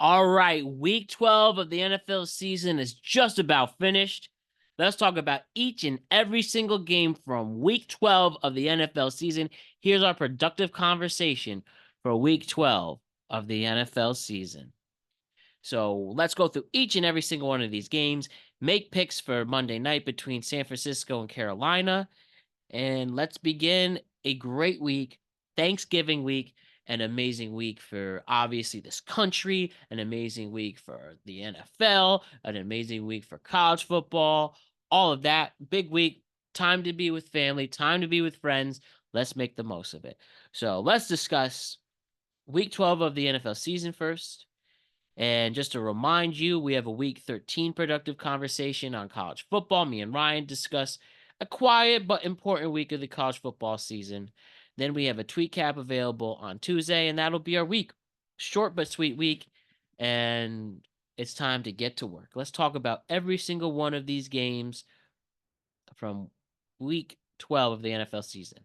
All right, week 12 of the NFL season is just about finished. Let's talk about each and every single game from week 12 of the NFL season. Here's our productive conversation for week 12 of the NFL season. So let's go through each and every single one of these games, make picks for Monday night between San Francisco and Carolina, and let's begin a great week, Thanksgiving week, an amazing week for obviously this country, an amazing week for the NFL, an amazing week for college football, all of that. Big week, time to be with family, time to be with friends. Let's make the most of it. So let's discuss week 12 of the NFL season first. And just to remind you, we have a week 13 productive conversation on college football. Me and Ryan discuss a quiet but important week of the college football season. Then we have a tweet cap available on Tuesday, and that'll be our week. Short but sweet week. And it's time to get to work. Let's talk about every single one of these games from week 12 of the NFL season.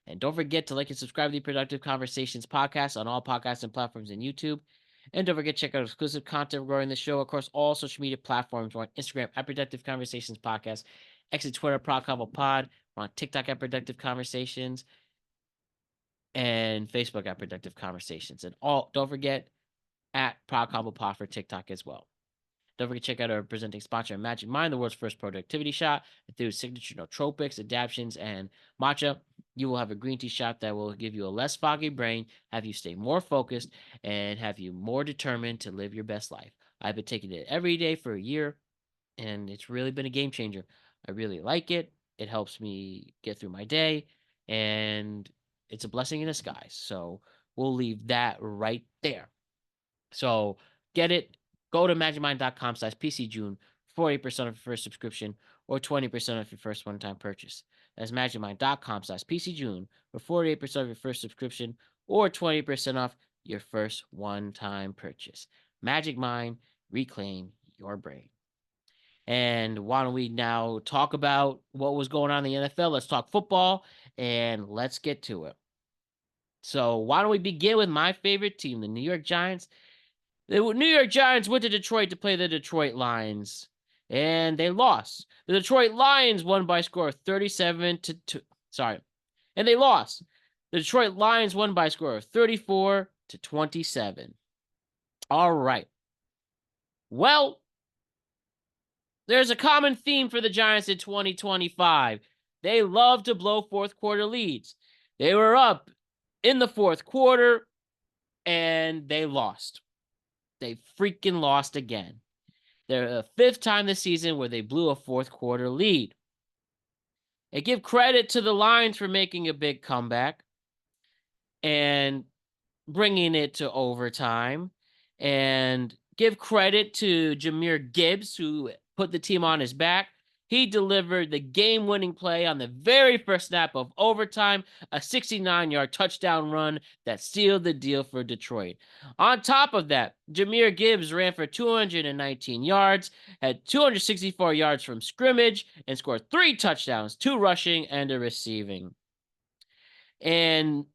And don't forget to like and subscribe to the Productive Conversations podcast on all podcasting platforms and YouTube. And don't forget to check out exclusive content regarding the show across all social media platforms. We're on Instagram at Productive Conversations Podcast, X and Twitter, Convo Pod. We're on TikTok at Productive Conversations, and Facebook at Productive Conversations. And don't forget at Convo Pod for TikTok as well. Don't forget to check out our presenting sponsor, Magic Mind, the world's first productivity shot. Through signature nootropics, adaptions, and matcha, you will have a green tea shot that will give you a less foggy brain, have you stay more focused, and have you more determined to live your best life. I've been taking it every day for a year, and it's really been a game changer. I really like it. It helps me get through my day, and it's a blessing in disguise. So we'll leave that right there. So get it. Go to magicmind.com/PCJune for 8% off your first subscription or 20% off your first one-time purchase. That's magicmind.com/PCJune for 48% off your first subscription or 20% off your first one-time purchase. Magic Mind, reclaim your brain. And why don't we now talk about what was going on in the NFL? Let's talk football and let's get to it. So why don't we begin with my favorite team, the New York Giants. The New York Giants went to Detroit to play the Detroit Lions, and they lost. The Detroit Lions won by a score of 37-2. Sorry. And they lost. The Detroit Lions won by a score of 34-27. All right. Well, there's a common theme for the Giants in 2025. They love to blow fourth quarter leads. They were up in the fourth quarter, and they lost. They freaking lost again. They're the fifth time this season where they blew a fourth quarter lead. And give credit to the Lions for making a big comeback and bringing it to overtime. And give credit to Jahmyr Gibbs, who put the team on his back. He delivered the game-winning play on the very first snap of overtime, a 69-yard touchdown run that sealed the deal for Detroit. On top of that, Jahmyr Gibbs ran for 219 yards, had 264 yards from scrimmage, and scored 3 touchdowns, 2 rushing and a receiving. And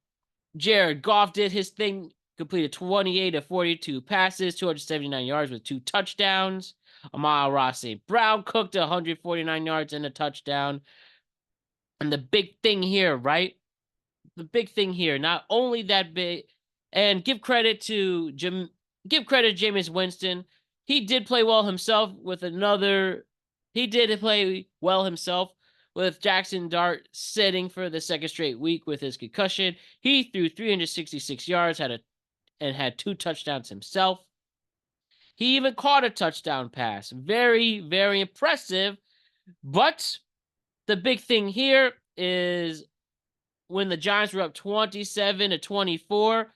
Jared Goff did his thing, completed 28 of 42 passes, 279 yards with 2 touchdowns. Amon-Ra St. Brown cooked 149 yards and a touchdown. And the big thing here, right? The big thing here, not only that big, and give credit to Jameis Winston. He did play well himself with Jackson Dart sitting for the second straight week with his concussion. He threw 366 yards, had 2 touchdowns himself. He even caught a touchdown pass. Very, very impressive. But the big thing here is when the Giants were up 27-24,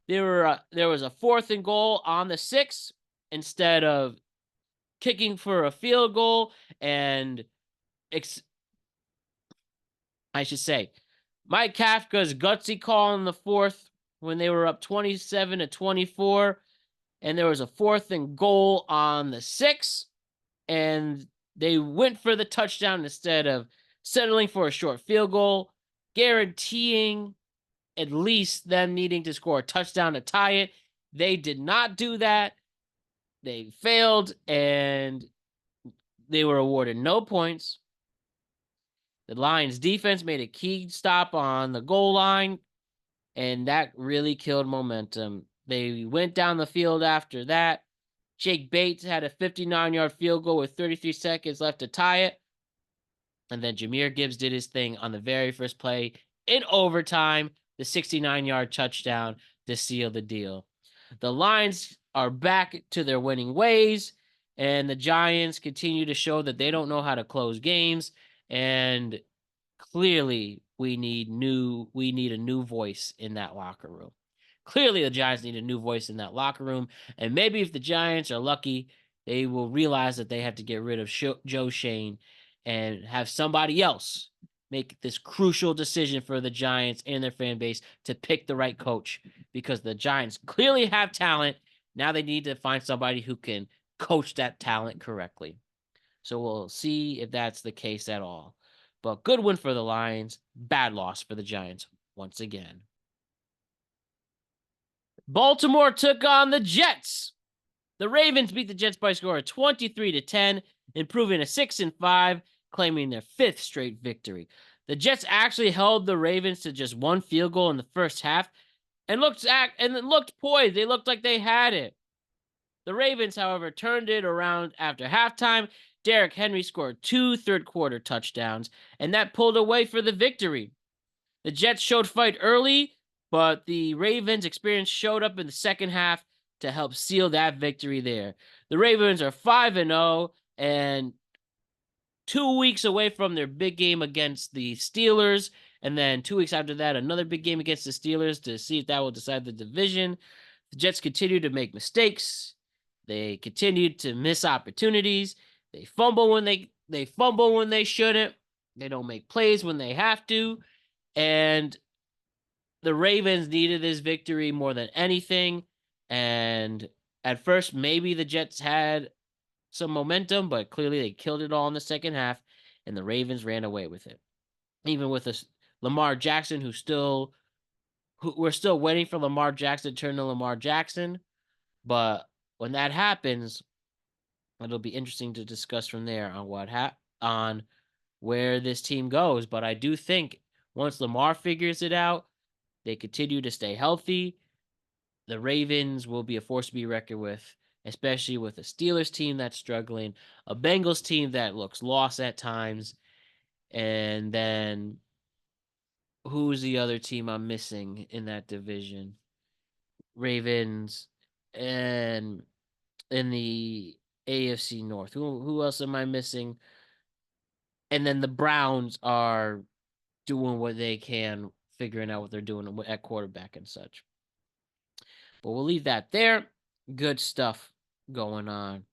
there was a 4th and goal on the 6 instead of kicking for a field goal. And I should say, Mike Kafka's gutsy call in the 4th when they were up 27-24. And there was a 4th and goal on the 6, and they went for the touchdown instead of settling for a short field goal, guaranteeing at least them needing to score a touchdown to tie it. They did not do that. They failed, and they were awarded no points. The Lions defense made a key stop on the goal line, and that really killed momentum. They went down the field after that. Jake Bates had a 59-yard field goal with 33 seconds left to tie it. And then Jahmyr Gibbs did his thing on the very first play in overtime, the 69-yard touchdown to seal the deal. The Lions are back to their winning ways, and the Giants continue to show that they don't know how to close games. And clearly, we need a new voice in that locker room. Clearly, the Giants need a new voice in that locker room. And maybe if the Giants are lucky, they will realize that they have to get rid of Joe Shane and have somebody else make this crucial decision for the Giants and their fan base to pick the right coach, because the Giants clearly have talent. Now they need to find somebody who can coach that talent correctly. So we'll see if that's the case at all. But good win for the Lions, bad loss for the Giants once again. Baltimore took on the Jets. The Ravens beat the Jets by a score of 23-10, improving to 6-5, claiming their 5th straight victory. The Jets actually held the Ravens to just one field goal in the first half and looked poised. They looked like they had it. The Ravens, however, turned it around after halftime. Derrick Henry scored 2 third-quarter touchdowns, and that pulled away for the victory. The Jets showed fight early, but the Ravens' experience showed up in the second half to help seal that victory there. The Ravens are 5-0 and 2 weeks away from their big game against the Steelers. And then 2 weeks after that, another big game against the Steelers to see if that will decide the division. The Jets continue to make mistakes. They continue to miss opportunities. They fumble when they shouldn't. They don't make plays when they have to. And the Ravens needed this victory more than anything. And at first, maybe the Jets had some momentum, but clearly they killed it all in the second half, and the Ravens ran away with it. Even with Lamar Jackson, we're still waiting for Lamar Jackson to turn to Lamar Jackson. But when that happens, it'll be interesting to discuss from there on where this team goes. But I do think once Lamar figures it out, they continue to stay healthy, the Ravens will be a force to be reckoned with, especially with a Steelers team that's struggling, a Bengals team that looks lost at times, and then who's the other team I'm missing in that division? Ravens, and in the AFC North. Who else am I missing? And then the Browns are doing what they can, figuring out what they're doing at quarterback and such. But we'll leave that there. Good stuff going on.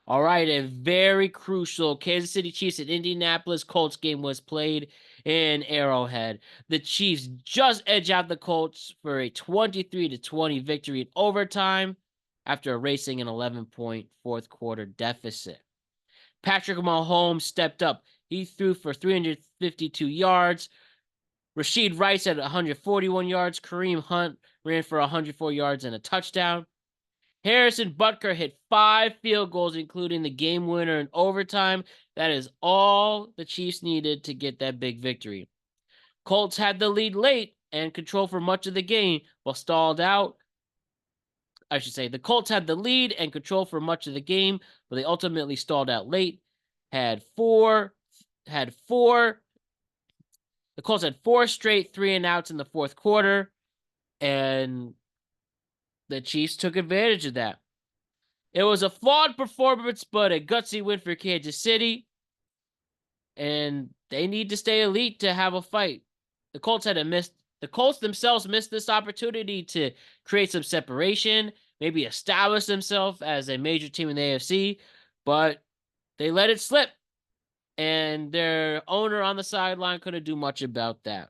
All right, a very crucial Kansas City Chiefs and Indianapolis Colts game was played in Arrowhead. The Chiefs just edged out the Colts for a 23-20 victory in overtime after erasing an 11-point fourth quarter deficit. Patrick Mahomes stepped up. He threw for 352 yards. Rashid Rice had 141 yards. Kareem Hunt ran for 104 yards and a touchdown. Harrison Butker hit 5 field goals, including the game winner in overtime. That is all the Chiefs needed to get that big victory. Colts had the lead late and control for much of the game, but stalled out. I should say the Colts had the lead and control for much of the game, but they ultimately stalled out late. The Colts had 4 straight 3-and-outs in the fourth quarter, and the Chiefs took advantage of that. It was a flawed performance, but a gutsy win for Kansas City, and they need to stay elite to have a fight. The Colts themselves missed this opportunity to create some separation, maybe establish themselves as a major team in the AFC, but they let it slip, and their owner on the sideline couldn't do much about that.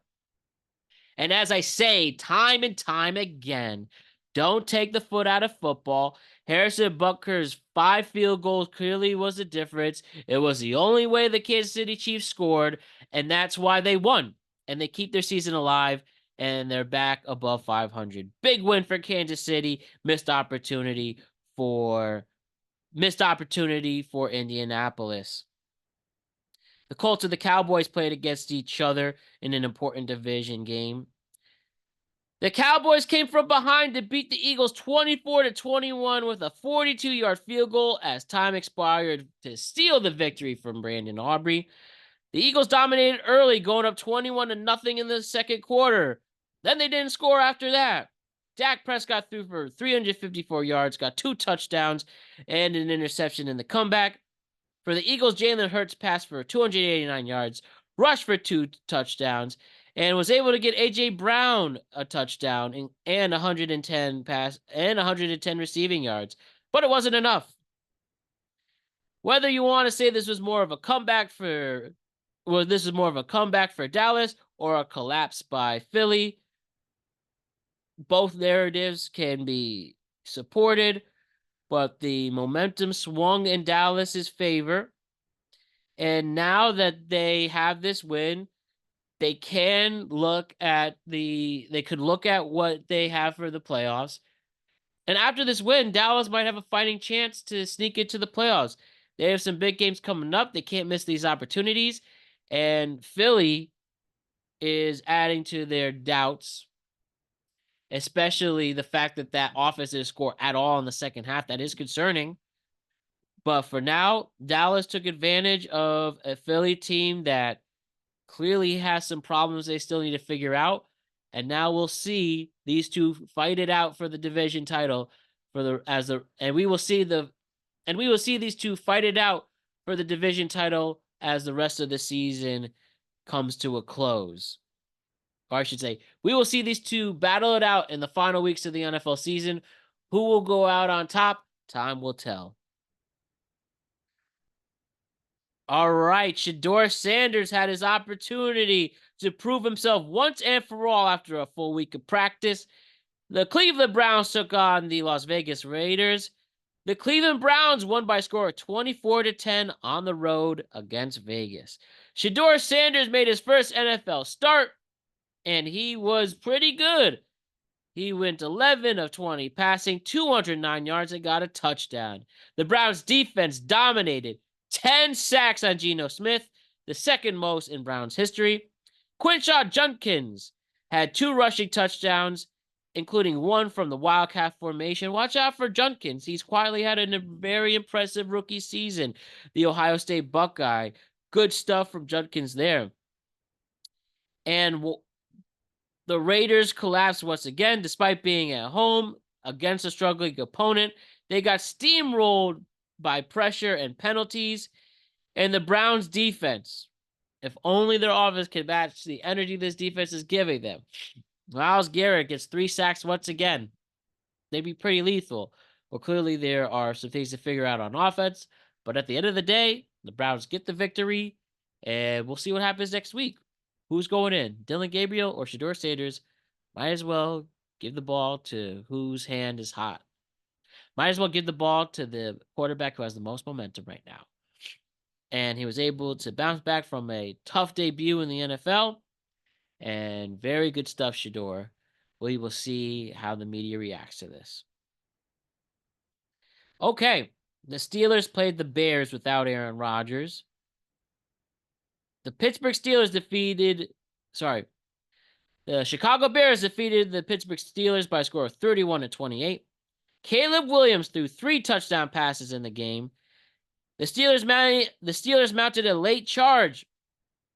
And as I say time and time again, don't take the foot out of football. Harrison Butker's 5 field goals clearly was the difference. It was the only way the Kansas City Chiefs scored, and that's why they won. And they keep their season alive. and they're back above 500. Big win for Kansas City. Missed opportunity for Indianapolis. The Colts and the Cowboys played against each other in an important division game. The Cowboys came from behind to beat the Eagles 24-21 with a 42-yard field goal as time expired to steal the victory from Brandon Aubrey. The Eagles dominated early, going up 21-0 in the second quarter. Then they didn't score after that. Dak Prescott threw for 354 yards, got 2 touchdowns, and an interception in the comeback. For the Eagles, Jalen Hurts passed for 289 yards, rushed for 2 touchdowns, and was able to get A.J. Brown a touchdown and 110 receiving yards. But it wasn't enough. Whether you want to say this was more of a comeback for Dallas or a collapse by Philly, both narratives can be supported, but the momentum swung in Dallas's favor. And now that they have this win, they could look at what they have for the playoffs. And after this win, Dallas might have a fighting chance to sneak into the playoffs. They have some big games coming up. They can't miss these opportunities. And Philly is adding to their doubts, especially the fact that offense didn't score at all in the second half. That is concerning. But for now, Dallas took advantage of a Philly team that clearly has some problems they still need to figure out. And now we'll see these two fight it out for the division title we will see these two fight it out for the division title as the rest of the season comes to a close. Or I should say, we will see these two battle it out in the final weeks of the NFL season. Who will go out on top? Time will tell. All right, Shedeur Sanders had his opportunity to prove himself once and for all after a full week of practice. The Cleveland Browns took on the Las Vegas Raiders. The Cleveland Browns won by a score of 24-10 on the road against Vegas. Shedeur Sanders made his first NFL start, and he was pretty good. He went 11 of 20, passing 209 yards and got a touchdown. The Browns defense dominated. 10 sacks on Geno Smith, the second most in Browns history. Quinshaw Judkins had 2 rushing touchdowns, including one from the Wildcat formation. Watch out for Judkins. He's quietly had a very impressive rookie season. The Ohio State Buckeye. Good stuff from Judkins there. And the Raiders collapsed once again, despite being at home against a struggling opponent. They got steamrolled by pressure and penalties. And the Browns defense, if only their offense can match the energy this defense is giving them. Myles Garrett gets 3 sacks once again. They'd be pretty lethal. Well, clearly there are some things to figure out on offense. But at the end of the day, the Browns get the victory. And we'll see what happens next week. Who's going in? Dillon Gabriel or Shedeur Sanders? Might as well give the ball to whose hand is hot. Might as well give the ball to the quarterback who has the most momentum right now. And he was able to bounce back from a tough debut in the NFL. And very good stuff, Shedeur. We will see how the media reacts to this. Okay, the Steelers played the Bears without Aaron Rodgers. The Chicago Bears defeated the Pittsburgh Steelers by a score of 31-28. Caleb Williams threw 3 touchdown passes in the game. The Steelers mounted a late charge.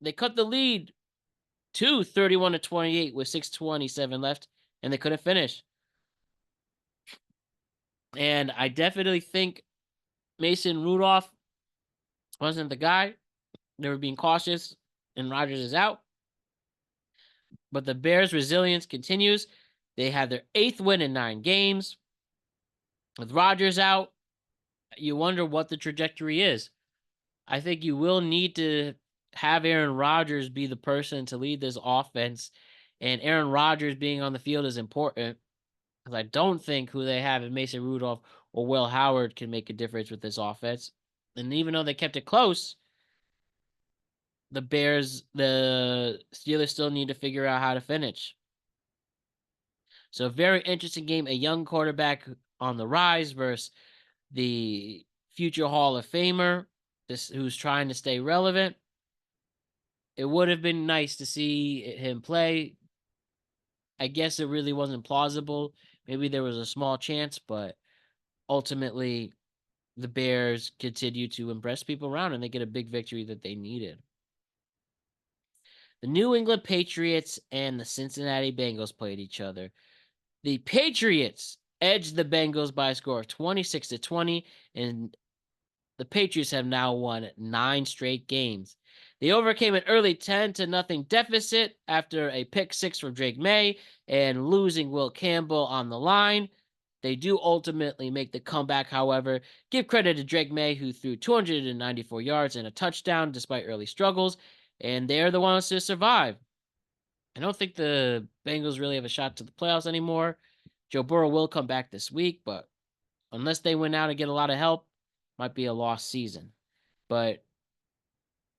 They cut the lead to 31-28 with 6:27 left, and they couldn't finish. And I definitely think Mason Rudolph wasn't the guy. They were being cautious, and Rodgers is out. But the Bears' resilience continues. They had their 8th win in 9 games. With Rodgers out, you wonder what the trajectory is. I think you will need to have Aaron Rodgers be the person to lead this offense. And Aaron Rodgers being on the field is important, because I don't think who they have in Mason Rudolph or Will Howard can make a difference with this offense. And even though they kept it close, the Steelers still need to figure out how to finish. So a very interesting game. A young quarterback on the rise versus the future Hall of Famer, who's trying to stay relevant. It would have been nice to see him play. I guess it really wasn't plausible. Maybe there was a small chance, but ultimately the Bears continue to impress people around and they get a big victory that they needed. The New England Patriots and the Cincinnati Bengals played each other. The Patriots edged the Bengals by a score of 26-20, and the Patriots have now won 9 straight games. They overcame an early 10-0 deficit after a pick six from Drake May and losing Will Campbell on the line. They do ultimately make the comeback, however. Give credit to Drake May, who threw 294 yards and a touchdown despite early struggles, and they're the ones to survive. I don't think the Bengals really have a shot to the playoffs anymore. Joe Burrow will come back this week, but unless they win out and get a lot of help, might be a lost season.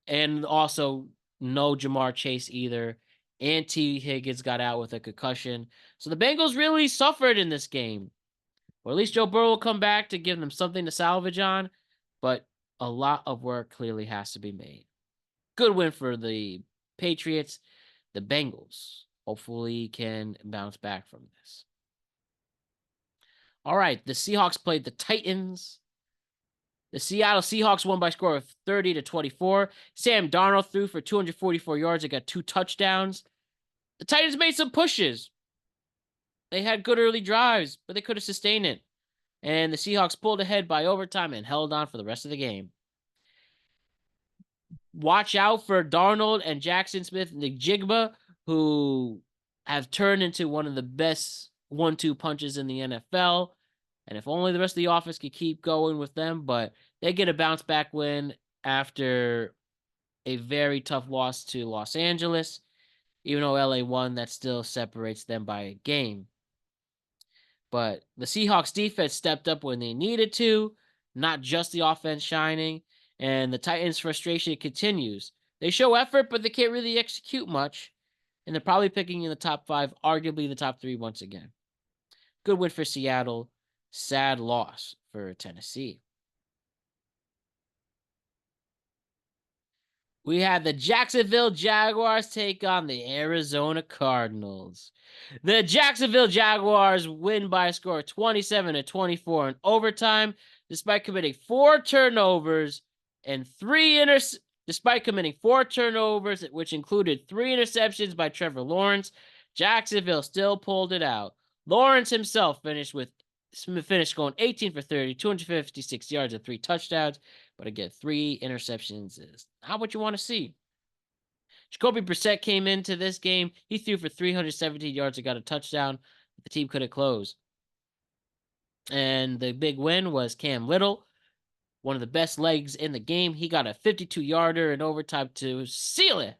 And also no Jamar Chase either. And T. Higgins got out with a concussion. So the Bengals really suffered in this game. Or at least Joe Burrow will come back to give them something to salvage on. But a lot of work clearly has to be made. Good win for the Patriots. The Bengals hopefully can bounce back from this. All right, the Seahawks played the Titans. The Seattle Seahawks won by a score of 30-24. Sam Darnold threw for 244 yards and got 2 touchdowns. The Titans made some pushes. They had good early drives, but they could have sustained it. And the Seahawks pulled ahead by overtime and held on for the rest of the game. Watch out for Darnold and Jackson Smith-Njigba, who have turned into one of the best 1-2 punches in the NFL. And if only the rest of the offense could keep going with them, but they get a bounce back win after a very tough loss to Los Angeles. Even though LA won, that still separates them by a game. But the Seahawks defense stepped up when they needed to, not just the offense shining, and the Titans' frustration continues. They show effort, but they can't really execute much, and they're probably picking in the top 5, arguably the top 3 once again. Good win for Seattle. Sad loss for Tennessee. We had the Jacksonville Jaguars take on the Arizona Cardinals. The Jacksonville Jaguars win by a score of 27-24 in overtime, despite committing 4 turnovers and 3 despite committing 4 turnovers, which included 3 interceptions by Trevor Lawrence. Jacksonville still pulled it out. Lawrence himself finished going 18 for 30, 256 yards and 3 touchdowns. But again, 3 interceptions is not what you want to see. Jacoby Brissett came into this game. He threw for 317 yards and got a touchdown. The team couldn't close. And the big win was Cam Little, one of the best legs in the game. He got a 52-yarder in overtime to seal it.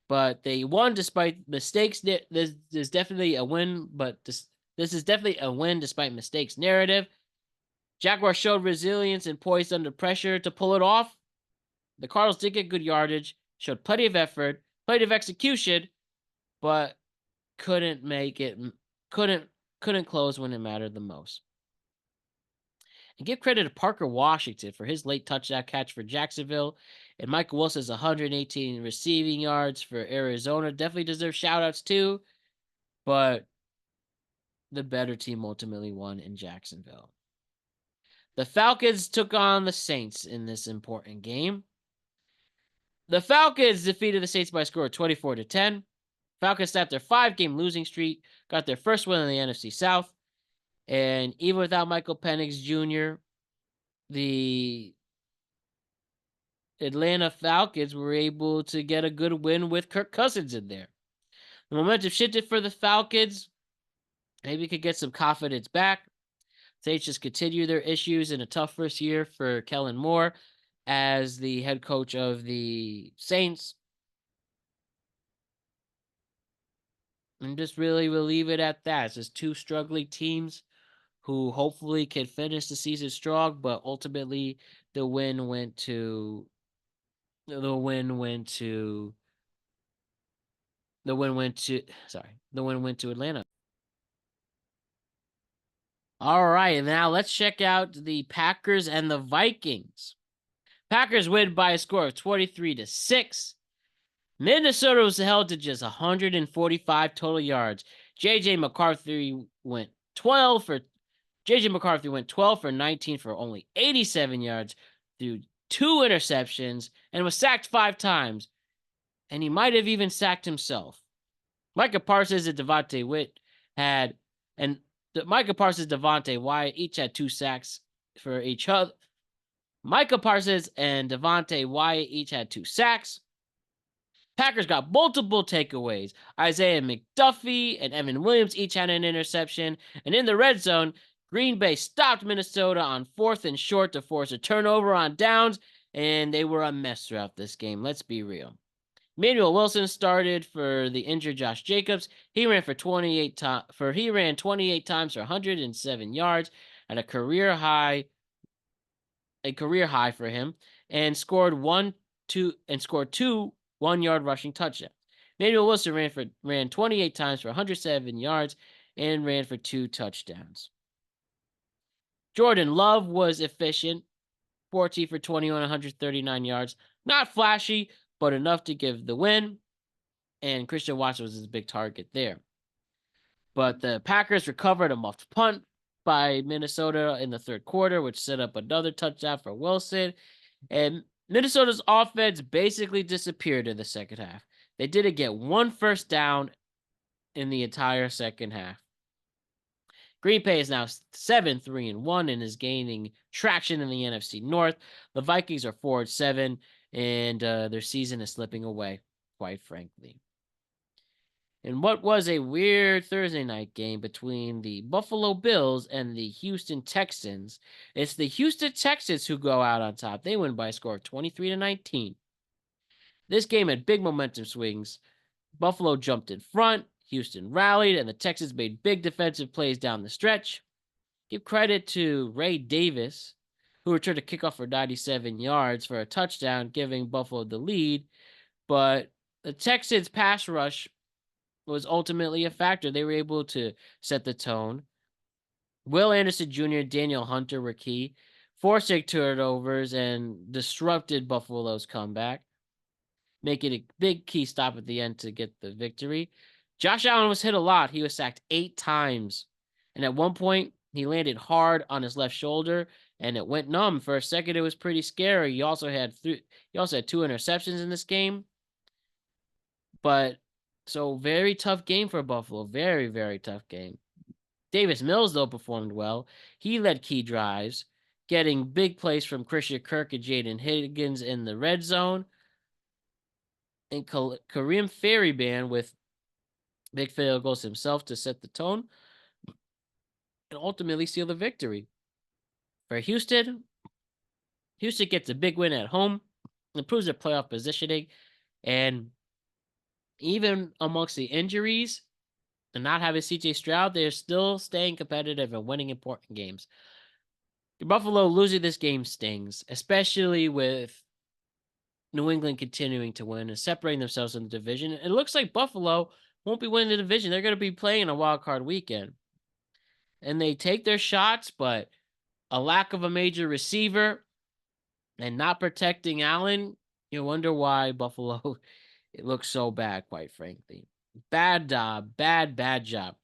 But they won despite mistakes. This is definitely a win, but this is definitely a win despite mistakes narrative. Jaguars showed resilience and poised under pressure to pull it off. The Cardinals did get good yardage, showed plenty of effort, plenty of execution, but couldn't close when it mattered the most. And give credit to Parker Washington for his late touchdown catch for Jacksonville, and Michael Wilson's 118 receiving yards for Arizona definitely deserve shout-outs too, but the better team ultimately won in Jacksonville. The Falcons took on the Saints in this important game. The Falcons defeated the Saints by a score of 24-10. Falcons snapped their 5-game losing streak, got their first win in the NFC South, and even without Michael Penix Jr., the Atlanta Falcons were able to get a good win with Kirk Cousins in there. The momentum shifted for the Falcons. Maybe could get some confidence back. Saints just continue their issues in a tough first year for Kellen Moore as the head coach of the Saints. And just really will leave it at that. It's just 2 struggling teams who hopefully can finish the season strong, but ultimately the win went to Atlanta. All right, now let's check out the Packers and the Vikings. Packers win by a score of 23-6. Minnesota was held to just 145 total yards. JJ McCarthy went 12 for JJ McCarthy went 12 for 19 for only 87 yards through 2 interceptions and was sacked 5 times. And he might have even sacked himself. Micah Parsons and Devontae Witt had, and Micah Parsons and Devontae Wyatt each had 2 sacks for each other. Micah Parsons and Devontae Wyatt each had 2 sacks. Packers got multiple takeaways. Isaiah McDuffie and Evan Williams each had an interception. And in the red zone, Green Bay stopped Minnesota on 4th and short to force a turnover on downs, and they were a mess throughout this game. Let's be real. Manuel Wilson started for the injured Josh Jacobs. He ran 28 times for 107 yards at a career high for him, and scored 2 1-yard rushing touchdowns. Manuel Wilson ran 28 times for 107 yards and ran for 2 touchdowns. Jordan Love was efficient, 14 for 21, 139 yards. Not flashy, but enough to give the win. And Christian Watson was his big target there. But the Packers recovered a muffed punt by Minnesota in the third quarter, which set up another touchdown for Wilson. And Minnesota's offense basically disappeared in the second half. They didn't get 1 first down in the entire second half. Green Bay is now 7-3-1 and is gaining traction in the NFC North. The Vikings are 4-7, and their season is slipping away, quite frankly. In what was a weird Thursday night game between the Buffalo Bills and the Houston Texans, it's the Houston Texans who go out on top. They win by a score of 23-19. This game had big momentum swings. Buffalo jumped in front, Houston rallied, and the Texans made big defensive plays down the stretch. Give credit to Ray Davis, who returned a kickoff for 97 yards for a touchdown, giving Buffalo the lead. But the Texans' pass rush was ultimately a factor. They were able to set the tone. Will Anderson Jr., Daniel Hunter were key, forcing turnovers and disrupted Buffalo's comeback, making a big key stop at the end to get the victory. Josh Allen was hit a lot. He was sacked 8 times. And at one point, he landed hard on his left shoulder, and it went numb. For a second, it was pretty scary. He also had 2 interceptions in this game. But so very tough game for Buffalo. Very, very tough game. Davis Mills, though, performed well. He led key drives, getting big plays from Christian Kirk and Jaden Higgins in the red zone. And Kareem Fairbairn with big field goals himself to set the tone and ultimately seal the victory. For Houston gets a big win at home, improves their playoff positioning, and even amongst the injuries and not having CJ Stroud, they're still staying competitive and winning important games. Buffalo losing this game stings, especially with New England continuing to win and separating themselves in the division. It looks like Buffalo won't be winning the division. They're going to be playing a wild card weekend. And they take their shots, but a lack of a major receiver and not protecting Allen, you wonder why Buffalo, it looks so bad, quite frankly. Bad job. Bad job.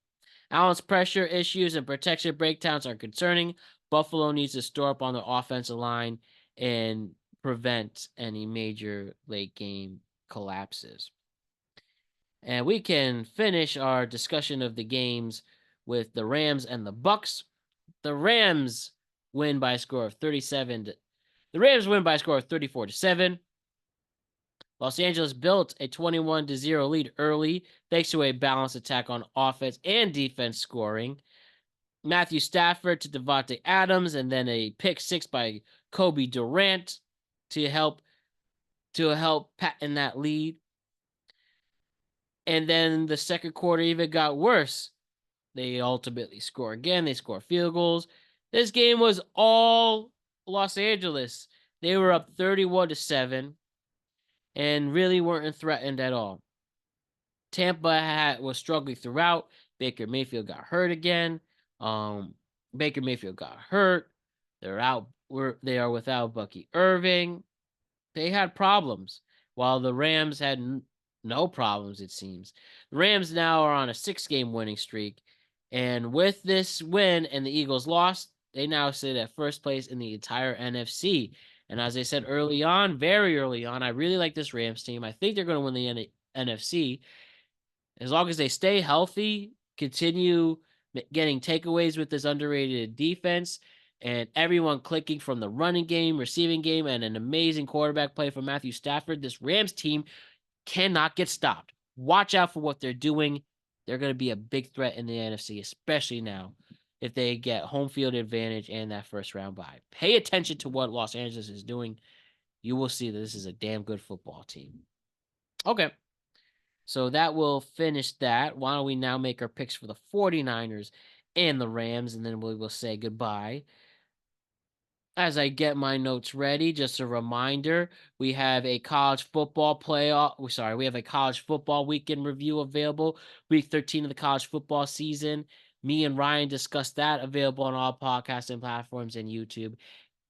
Allen's pressure issues and protection breakdowns are concerning. Buffalo needs to store up on the offensive line and prevent any major late game collapses. And we can finish our discussion of the games with the Rams and the Bucs. The Rams win by a score of 34-7. Los Angeles built a 21-0 lead early thanks to a balanced attack on offense and defense scoring. Matthew Stafford to Devontae Adams, and then a pick 6 by Kobe Durant to help patent that lead. And then the second quarter even got worse. They ultimately score again. They score field goals. This game was all Los Angeles. They were up 31-7 and really weren't threatened at all. Tampa was struggling throughout. Baker Mayfield got hurt again. Baker Mayfield got hurt. They are without Bucky Irving. They had problems, while the Rams had no problems, it seems. The Rams now are on a 6-game winning streak, and with this win and the Eagles lost, they now sit at first place in the entire NFC. And as I said early on, very early on, I really like this Rams team. I think they're going to win the NFC as long as they stay healthy, continue getting takeaways with this underrated defense, and everyone clicking from the running game, receiving game, and an amazing quarterback play from Matthew Stafford. This Rams team cannot get stopped. Watch out for what they're doing. They're going to be a big threat in the NFC, especially now if they get home field advantage and that first round bye. Pay attention to what Los Angeles is doing. You will see that this is a damn good football team. Okay. So that will finish that. Why don't we now make our picks for the 49ers and the Rams, and then we will say goodbye. As I get my notes ready, just a reminder, we have a college football we have a college football weekend review available. Week 13 of the college football season. Me and Ryan discussed that, available on all podcasting platforms and YouTube.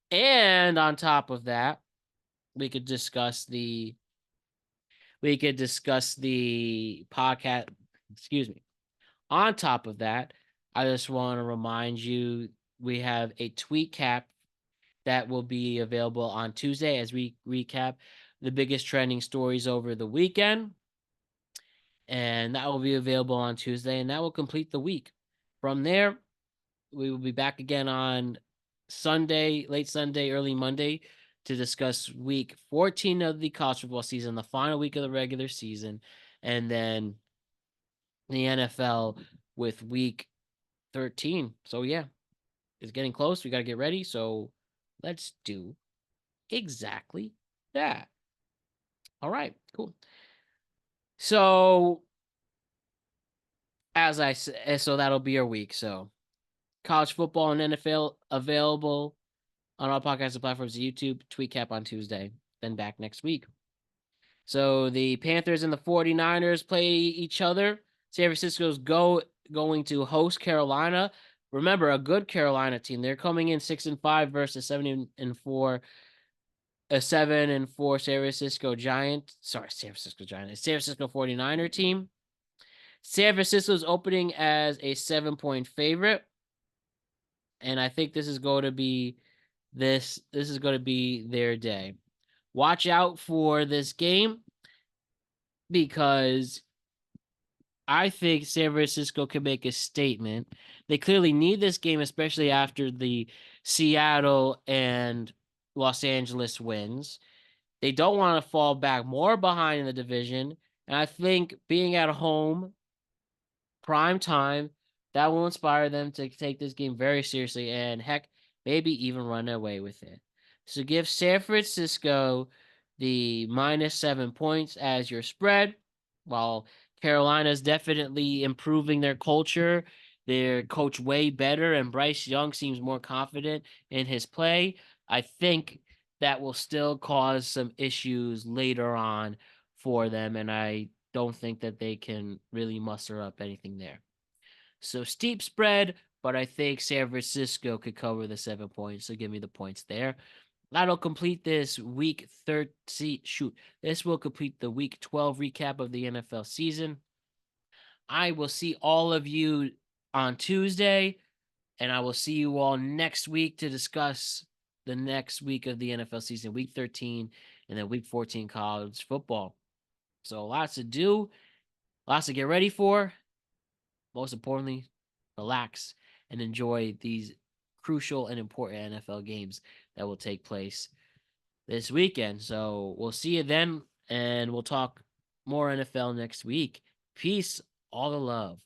And on top of that, we could discuss the podcast. Excuse me. On top of that, I just want to remind you we have a tweet cap that will be available on Tuesday as we recap the biggest trending stories over the weekend. And that will be available on Tuesday, and that will complete the week. From there, we will be back again on Sunday, late Sunday, early Monday, to discuss week 14 of the college football season, the final week of the regular season, and then the NFL with week 13. So, yeah, it's getting close. We got to get ready. So, let's do exactly that. All right, cool. So, as I said, so that'll be our week. So, college football and NFL available on all podcasting platforms, YouTube, tweet cap on Tuesday, then back next week. So the Panthers and the 49ers play each other. San Francisco's going to host Carolina. Remember, a good Carolina team. They're coming in 6-5 versus 7-4. A 7-4 San Francisco Giant. Sorry, San Francisco Giant. San Francisco 49er team. San Francisco's opening as a 7-point favorite. And I think this is going to be their day. Watch out for this game because I think San Francisco can make a statement. They clearly need this game, especially after the Seattle and Los Angeles wins. They don't want to fall back more behind in the division. And I think being at home, prime time, that will inspire them to take this game very seriously and, heck, maybe even run away with it. So give San Francisco the -7 points as your spread, while Carolina's definitely improving their culture. Their coach way better, and Bryce Young seems more confident in his play. I think that will still cause some issues later on for them, and I don't think that they can really muster up anything there. So steep spread, but I think San Francisco could cover the 7 points. So give me the points there. That'll complete this week 13. This will complete the week 12 recap of the NFL season. I will see all of you on Tuesday, and I will see you all next week to discuss the next week of the NFL season, week 13, and then week 14 college football. So lots to do, lots to get ready for. Most importantly, relax and enjoy these crucial and important NFL games that will take place this weekend. So we'll see you then, and we'll talk more NFL next week. Peace, all the love.